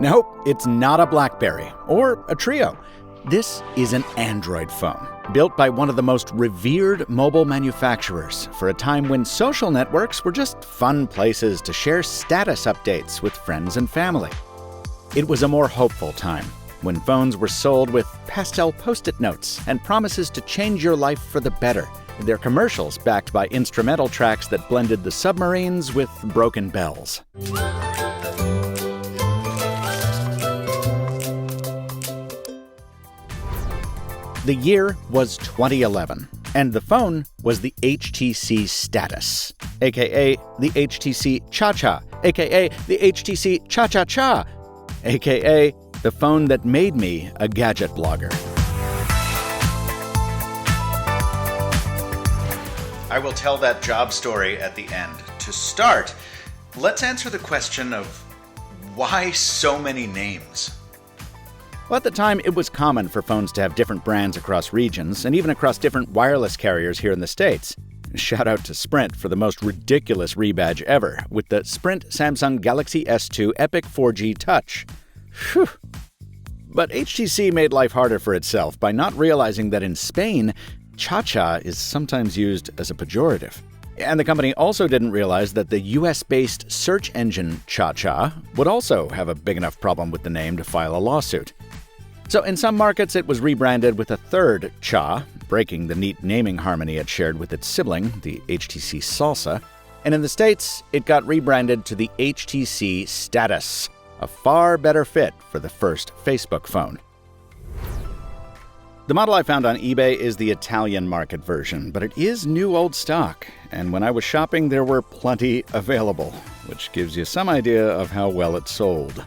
Nope, it's not a BlackBerry or a Trio. This is an Android phone, built by one of the most revered mobile manufacturers for a time when social networks were just fun places to share status updates with friends and family. It was a more hopeful time, when phones were sold with pastel Post-it notes and promises to change your life for the better. Their commercials backed by instrumental tracks that blended the submarines with broken bells. The year was 2011, and the phone was the HTC Status, a.k.a. the HTC ChaCha, a.k.a. the HTC ChaChaCha, a.k.a. the phone that made me a gadget blogger. I will tell that job story at the end. To start, let's answer the question of why so many names? Well, at the time, it was common for phones to have different brands across regions and even across different wireless carriers here in the States. Shout out to Sprint for the most ridiculous rebadge ever with the Sprint Samsung Galaxy S2 Epic 4G Touch. Phew. But HTC made life harder for itself by not realizing that in Spain, ChaCha is sometimes used as a pejorative. And the company also didn't realize that the US-based search engine ChaCha would also have a big enough problem with the name to file a lawsuit. So in some markets, it was rebranded with a third Cha, breaking the neat naming harmony it shared with its sibling, the HTC Salsa. And in the States, it got rebranded to the HTC Status, a far better fit for the first Facebook phone. The model I found on eBay is the Italian market version, but it is new old stock, and when I was shopping, there were plenty available, which gives you some idea of how well it sold.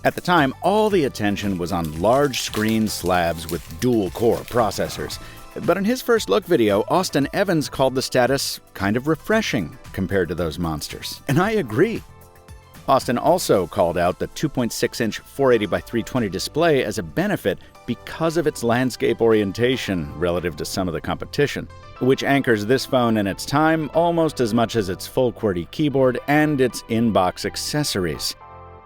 At the time, all the attention was on large screen slabs with dual-core processors. But in his first look video, Austin Evans called the Status kind of refreshing compared to those monsters. And I agree. Austin also called out the 2.6-inch 480 by 320 display as a benefit because of its landscape orientation relative to some of the competition, which anchors this phone in its time almost as much as its full QWERTY keyboard and its in-box accessories.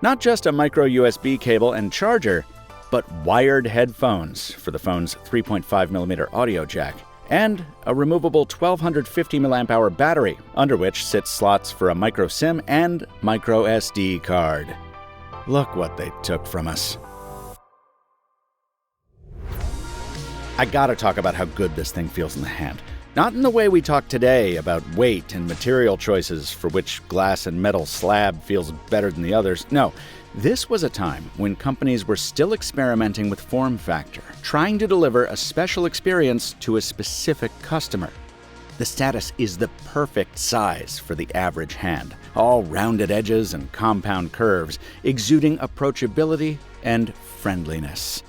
Not just a micro USB cable and charger, but wired headphones for the phone's 3.5mm audio jack, and a removable 1250 mAh battery, under which sit slots for a micro SIM and micro SD card. Look what they took from us. I gotta talk about how good this thing feels in the hand. Not in the way we talk today about weight and material choices for which glass and metal slab feels better than the others. No, this was a time when companies were still experimenting with form factor, trying to deliver a special experience to a specific customer. The Status is the perfect size for the average hand, all rounded edges and compound curves, exuding approachability and friendliness.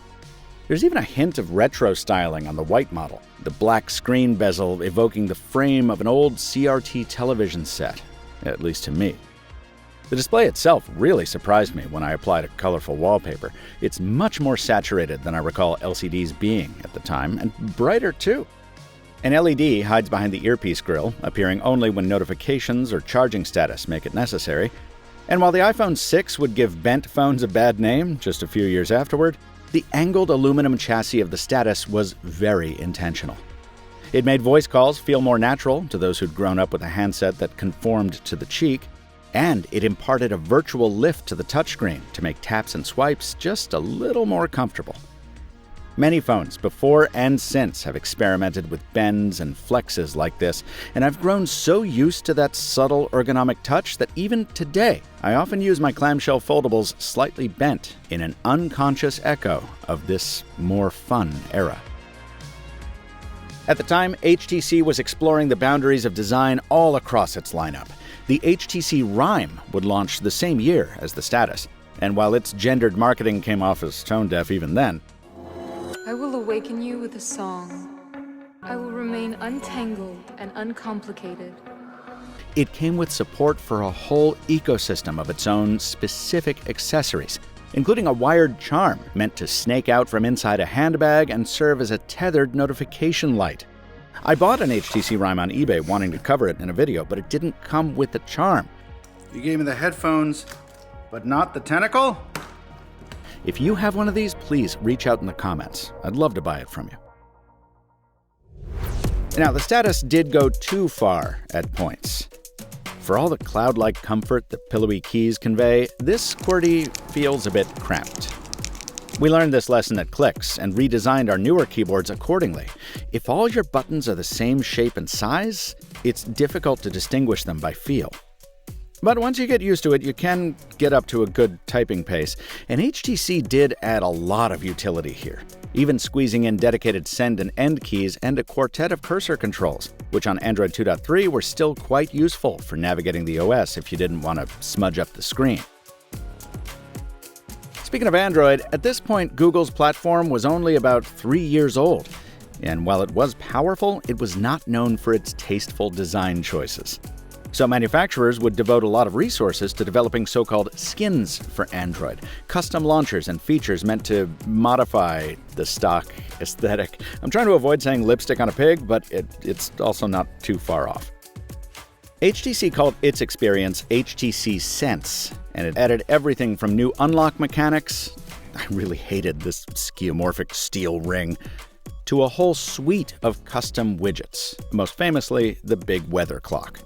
There's even a hint of retro styling on the white model, the black screen bezel evoking the frame of an old CRT television set, at least to me. The display itself really surprised me when I applied a colorful wallpaper. It's much more saturated than I recall LCDs being at the time, and brighter too. An LED hides behind the earpiece grill, appearing only when notifications or charging status make it necessary. And while the iPhone 6 would give bent phones a bad name just a few years afterward, the angled aluminum chassis of the Status was very intentional. It made voice calls feel more natural to those who'd grown up with a handset that conformed to the cheek, and it imparted a virtual lift to the touchscreen to make taps and swipes just a little more comfortable. Many phones before and since have experimented with bends and flexes like this, and I've grown so used to that subtle ergonomic touch that even today, I often use my clamshell foldables slightly bent in an unconscious echo of this more fun era. At the time, HTC was exploring the boundaries of design all across its lineup. The HTC Rime would launch the same year as the Status, and while its gendered marketing came off as tone-deaf even then, I will awaken you with a song. I will remain untangled and uncomplicated. it came with support for a whole ecosystem of its own specific accessories, including a wired charm meant to snake out from inside a handbag and serve as a tethered notification light. I bought an HTC Rime on eBay wanting to cover it in a video, but it didn't come with the charm. You gave me the headphones, but not the tentacle? If you have one of these, please reach out in the comments. I'd love to buy it from you. Now, the Status did go too far at points. For all the cloud-like comfort that pillowy keys convey, this QWERTY feels a bit cramped. We learned this lesson at Clicks and redesigned our newer keyboards accordingly. If all your buttons are the same shape and size, it's difficult to distinguish them by feel. But once you get used to it, you can get up to a good typing pace. And HTC did add a lot of utility here, even squeezing in dedicated send and end keys and a quartet of cursor controls, which on Android 2.3 were still quite useful for navigating the OS if you didn't want to smudge up the screen. Speaking of Android, at this point, Google's platform was only about 3 years old. And while it was powerful, it was not known for its tasteful design choices. So manufacturers would devote a lot of resources to developing so-called skins for Android, custom launchers and features meant to modify the stock aesthetic. I'm trying to avoid saying lipstick on a pig, but it's also not too far off. HTC called its experience HTC Sense, and it added everything from new unlock mechanics — I really hated this skeuomorphic steel ring — to a whole suite of custom widgets, most famously the big weather clock.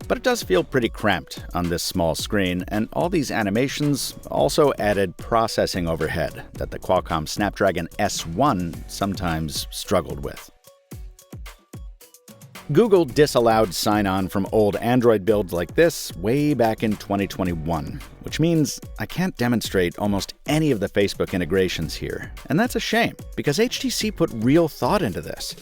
But it does feel pretty cramped on this small screen, and all these animations also added processing overhead that the Qualcomm Snapdragon S1 sometimes struggled with. Google disallowed sign-on from old Android builds like this way back in 2021, which means I can't demonstrate almost any of the Facebook integrations here. And that's a shame, because HTC put real thought into this.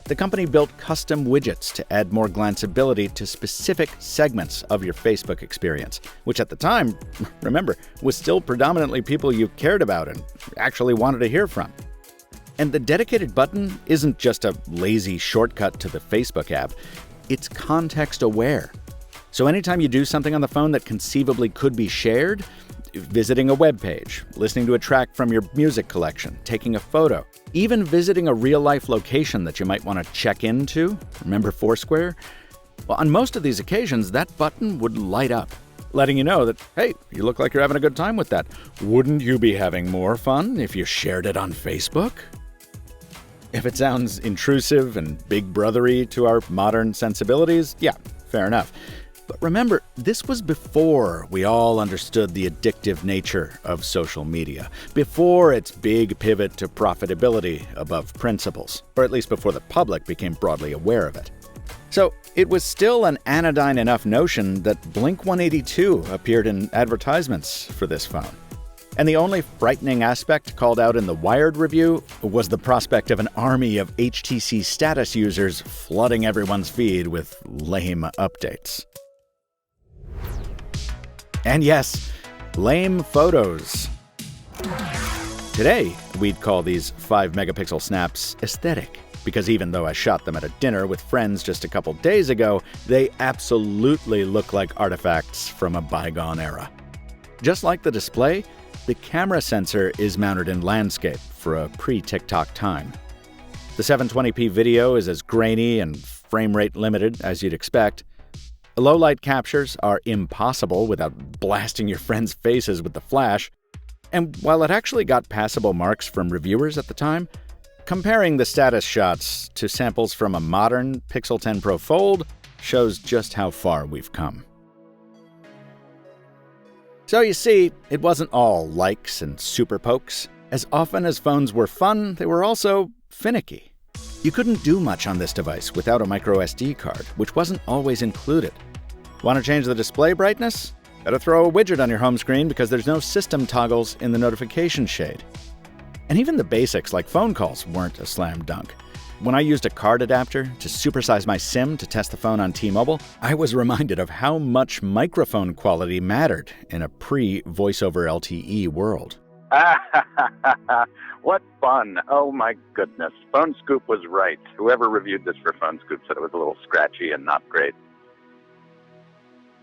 The company built custom widgets to add more glanceability to specific segments of your Facebook experience, which at the time, remember, was still predominantly people you cared about and actually wanted to hear from. And the dedicated button isn't just a lazy shortcut to the Facebook app, it's context-aware. So anytime you do something on the phone that conceivably could be shared, visiting a web page, listening to a track from your music collection, taking a photo, even visiting a real-life location that you might want to check into, remember Foursquare? Well, on most of these occasions, that button would light up, letting you know that, hey, you look like you're having a good time with that. Wouldn't you be having more fun if you shared it on Facebook? If it sounds intrusive and big brothery to our modern sensibilities, yeah, fair enough. But remember, this was before we all understood the addictive nature of social media, before its big pivot to profitability above principles, or at least before the public became broadly aware of it. So it was still an anodyne enough notion that Blink-182 appeared in advertisements for this phone. And the only frightening aspect called out in the Wired review was the prospect of an army of HTC Status users flooding everyone's feed with lame updates. And yes, lame photos. Today, we'd call these 5-megapixel snaps aesthetic, because even though I shot them at a dinner with friends just a couple days ago, they absolutely look like artifacts from a bygone era. Just like the display, the camera sensor is mounted in landscape for a pre-TikTok time. The 720p video is as grainy and frame rate limited as you'd expect. Low-light captures are impossible without blasting your friends' faces with the flash. And while it actually got passable marks from reviewers at the time, comparing the Status shots to samples from a modern Pixel 10 Pro Fold shows just how far we've come. So you see, it wasn't all likes and super pokes. As often as phones were fun, they were also finicky. You couldn't do much on this device without a microSD card, which wasn't always included. Want to change the display brightness? Better throw a widget on your home screen because there's no system toggles in the notification shade. And even the basics like phone calls weren't a slam dunk. When I used a card adapter to supersize my SIM to test the phone on T-Mobile, I was reminded of how much microphone quality mattered in a pre-voice-over LTE world. What fun. Oh my goodness. Phone Scoop was right. Whoever reviewed this for Phone Scoop said it was a little scratchy and not great.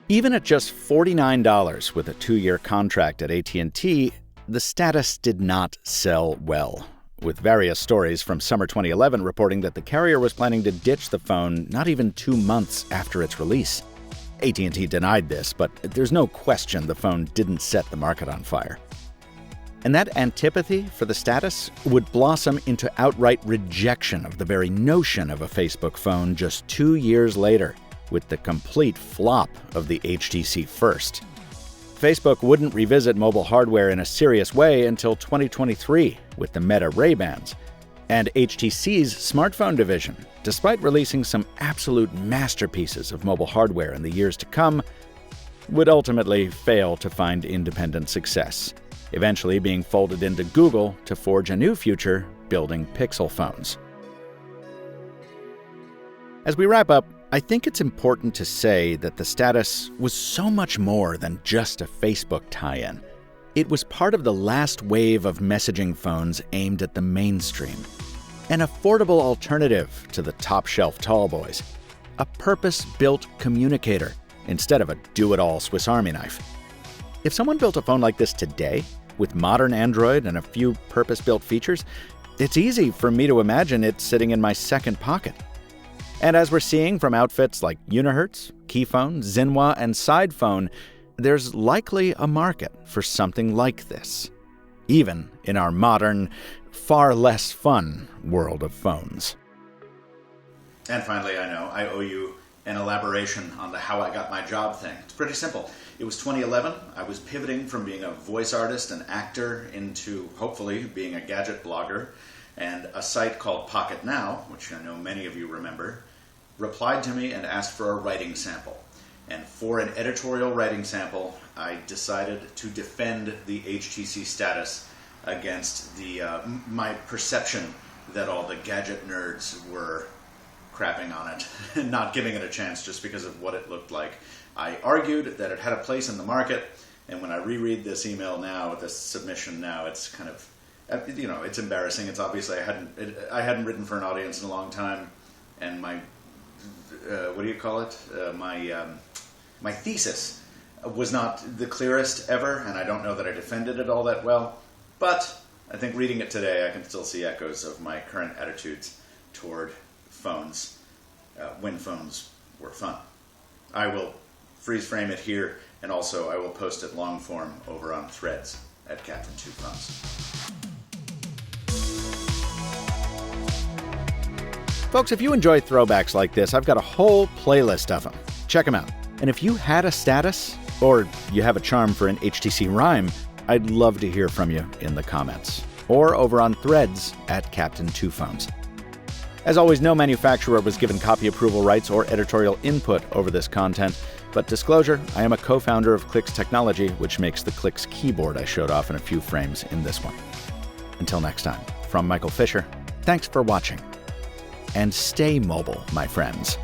Even at just $49 with a 2-year contract at AT&T, the Status did not sell well, with various stories from summer 2011 reporting that the carrier was planning to ditch the phone not even 2 months after its release. AT&T denied this, but there's no question the phone didn't set the market on fire. And that antipathy for the Status would blossom into outright rejection of the very notion of a Facebook phone just 2 years later, with the complete flop of the HTC First. Facebook wouldn't revisit mobile hardware in a serious way until 2023 with the Meta Ray-Bans. And HTC's smartphone division, despite releasing some absolute masterpieces of mobile hardware in the years to come, would ultimately fail to find independent success, eventually being folded into Google to forge a new future building Pixel phones. As we wrap up, I think it's important to say that the Status was so much more than just a Facebook tie-in. It was part of the last wave of messaging phones aimed at the mainstream. An affordable alternative to the top-shelf tall boys. A purpose-built communicator instead of a do-it-all Swiss Army knife. If someone built a phone like this today, with modern Android and a few purpose-built features, it's easy for me to imagine it sitting in my second pocket. And as we're seeing from outfits like Unihertz, Keyphone, Zinhua, and Sidephone, there's likely a market for something like this, even in our modern, far less fun world of phones. And finally, I know, I owe you an elaboration on the how I got my job thing. It's pretty simple. It was 2011. I was pivoting from being a voice artist and actor into, hopefully, being a gadget blogger. And a site called Pocket Now, which I know many of you remember, replied to me and asked for a writing sample. And for an editorial writing sample, I decided to defend the HTC Status against my perception that all the gadget nerds were crapping on it and not giving it a chance just because of what it looked like. I argued that it had a place in the market, and when I reread this email now, this submission now, it's kind of, it's embarrassing. It's obviously I hadn't written for an audience in a long time, and my my thesis was not the clearest ever, and I don't know that I defended it all that well, but I think reading it today I can still see echoes of my current attitudes toward phones when phones were fun. I will freeze frame it here, and also I will post it long form over on Threads at Captain Two Phones. Folks, if you enjoy throwbacks like this, I've got a whole playlist of them. Check them out. And if you had a Status, or you have a charm for an HTC rhyme, I'd love to hear from you in the comments, or over on Threads at Captain Two Phones. As always, no manufacturer was given copy approval rights or editorial input over this content, but disclosure, I am a co-founder of Clix Technology, which makes the Clix keyboard I showed off in a few frames in this one. Until next time, from Michael Fisher, thanks for watching. And stay mobile, my friends.